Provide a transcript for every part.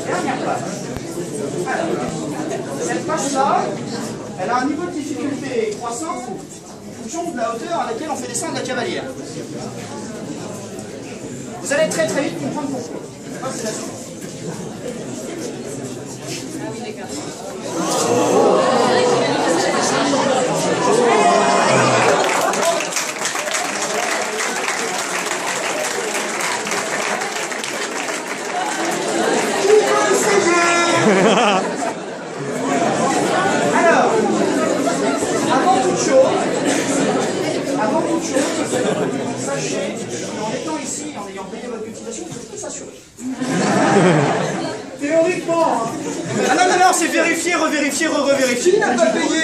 Dernière passe. Alors, cette passe-là, elle a un niveau de difficulté croissant en fonction de la hauteur à laquelle on fait descendre la cavalière. Vous allez très vite comprendre pourquoi. Ah, c'est la suite. Alors, avant toute chose, sachez qu'en étant ici, en ayant payé votre utilisation, vous pouvez s'assurer. Théoriquement, hein. Ah non, c'est vérifier, revérifier, re-revérifier. Qui n'a pas payé?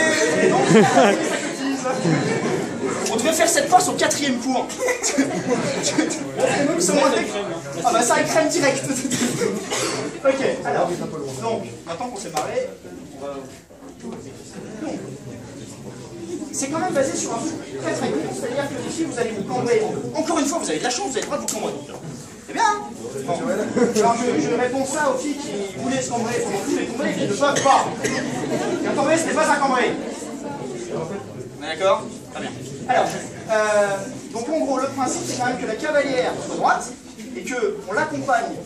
On devrait faire cette passe au 4e cours. Ah bah ça écrème direct. Ok, alors, donc, maintenant qu'on s'est marré, on va... Donc, c'est quand même basé sur un truc très court, c'est-à-dire que ici vous allez vous cambrer. Encore une fois, vous avez de la chance, vous avez le droit de vous cambrer. C'est bien, hein? Bon. Alors je réponds ça aux filles qui voulaient se cambrer pendant tous les tombés et qui ne peuvent pas. Un cambré, ce n'est pas un cambré. D'accord? Très bien. Alors, donc en gros, le principe c'est quand même que la cavalière soit droite et qu'on l'accompagne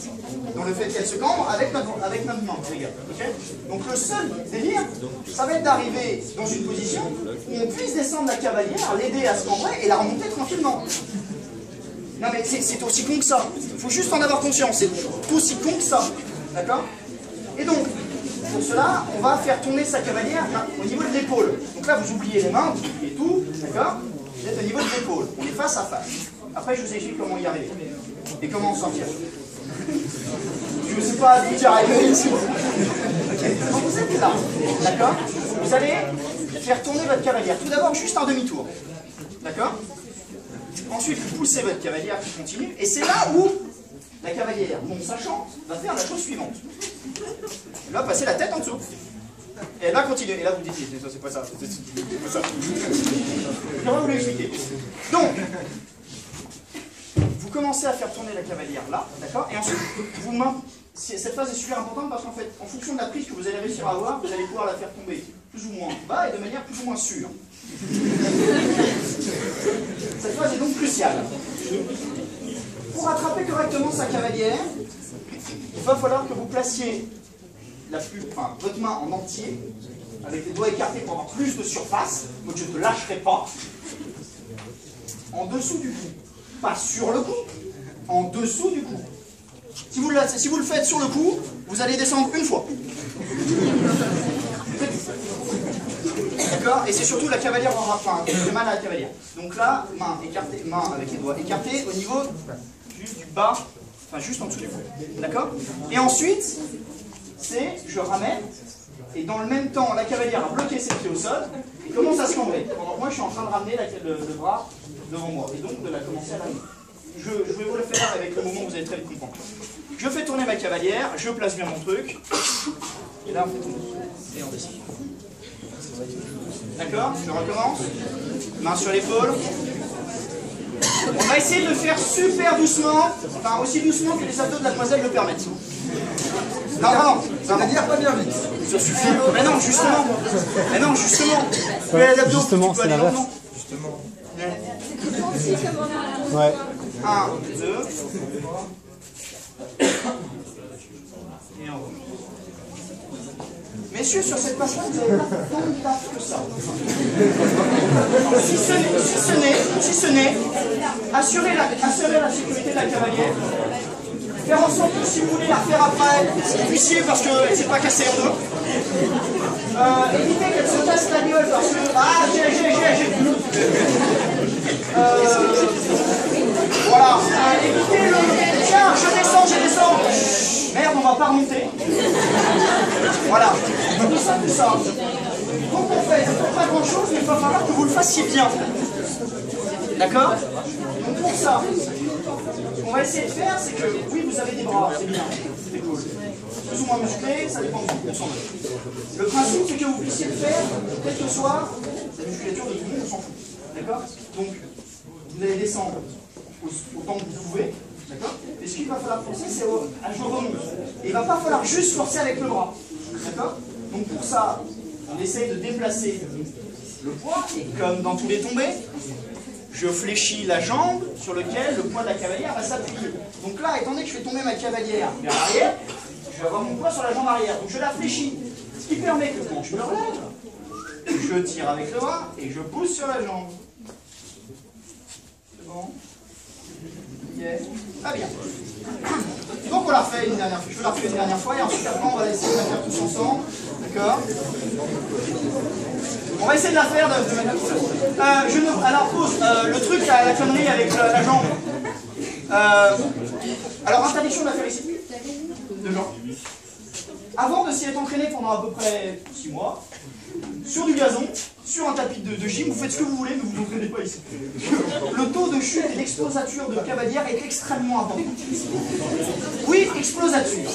dans le fait qu'elle se cambre avec notre main, les gars. Okay, donc le seul délire, ça va être d'arriver dans une position où on puisse descendre la cavalière, l'aider à se cambrer et la remonter tranquillement. Non mais c'est aussi con que ça. Il faut juste en avoir conscience. C'est aussi con que ça. D'accord? Et donc, pour cela, on va faire tourner sa cavalière au niveau de l'épaule. Donc là, vous oubliez les mains, vous oubliez tout. D'accord? Vous êtes au niveau de l'épaule. On est face à face. Après, je vous explique comment y arriver. Et comment en sortir. Je ne sais pas vous dire arriver ici. Ok. Donc vous êtes là. D'accord? Vous allez faire tourner votre cavalière. Tout d'abord, juste un demi-tour. D'accord? Ensuite, vous poussez votre cavalière qui continue. Et c'est là où la cavalière, non sachant, va faire la chose suivante. Elle va passer la tête en dessous. Et elle va continuer. Et là, vous dites, c'est pas ça. C'est pas ça. Je vais vous l'expliquer. Donc, vous commencez à faire tourner la cavalière là, d'accord? Et ensuite, vous maintenez. Cette phase est super importante parce qu'en fait, en fonction de la prise que vous allez réussir à avoir, vous allez pouvoir la faire tomber plus ou moins bas et de manière plus ou moins sûre. Cette phase est donc cruciale. Pour attraper correctement sa cavalière, il va falloir que vous placiez votre main en entier, avec les doigts écartés pour avoir plus de surface, donc je ne te lâcherai pas, en dessous du cou. Pas sur le cou, en dessous du cou. Si vous le faites sur le cou, vous allez descendre une fois. D'accord? Et c'est surtout la cavalière en rapin, j'ai mal à la cavalière. Donc là, main écartée, main avec les doigts écartés au niveau du bas, enfin juste en dessous du cou. D'accord? Et ensuite, je ramène, et dans le même temps, la cavalière a bloqué ses pieds au sol, et commence à se cambrer. Pendant que moi, je suis en train de ramener le bras devant moi, et donc de la commencer à ramener. Je vais vous le faire avec le moment où vous allez très vite comprendre. Je fais tourner ma cavalière, je place bien mon truc, et là on fait tourner, et on descend. D'accord? Je recommence. Main sur l'épaule. On va essayer de le faire super doucement, enfin aussi doucement que les abdos de la demoiselle le permettent. Non, vraiment. C'est-à-dire pas bien vite. Ça suffit. Mais non, justement. Mais non, justement. Justement, c'est l'inverse. Justement. Ouais. 1, 2. Et en haut. Messieurs, sur cette passe-là, vous n'avez pas tant de taf que ça. Si ce n'est, assurer la sécurité de la cavalière, faire en sorte que si vous voulez la refaire après, vous puissiez parce qu'elle ne s'est pas cassée en deux. Évitez qu'elle se casse la gueule parce que... Ah, j'ai... Voilà. Évitez le... Tiens, je descends. Merde, on va pas remonter. Voilà. Tout ça. Donc en fait, pas grand chose, mais il va falloir que vous le fassiez bien. D'accord? Donc pour ça, ce qu'on va essayer de faire, c'est que, oui, vous avez des bras, c'est bien, c'est cool. Plus ou moins musclés, ça dépend de vous, on s'en fout. Le principe, c'est que vous puissiez le faire, quelle que soit la musculature de tout le monde, on s'en fout. D'accord? Donc, vous allez descendre autant que vous pouvez, d'accord? je remonte. Et il va pas falloir juste forcer avec le bras. D'accord? Donc pour ça, on essaye de déplacer le poids, et comme dans tous les tombés, je fléchis la jambe sur laquelle le poids de la cavalière va s'appuyer. Donc là, étant donné que je fais tomber ma cavalière vers l'arrière, je vais avoir mon poids sur la jambe arrière. Donc je la fléchis. Ce qui permet que quand je me relève, je tire avec le bras et je pousse sur la jambe. C'est bon? Yeah. Très bien. Donc on la refait une dernière fois. Je la refais une dernière fois et ensuite après on va essayer de la faire tous ensemble. D'accord? On va essayer de la faire de manière toute seule. Alors pause, le truc, la connerie avec la jambe. Alors interdiction de la faire ici. De genre. Avant de s'y être entraîné pendant à peu près 6 mois, sur du gazon, sur un tapis de gym, vous faites ce que vous voulez, mais vous ne vous entraînez pas ici. Le taux de chute et d'explosature de cavalière est extrêmement important. Oui, explosature.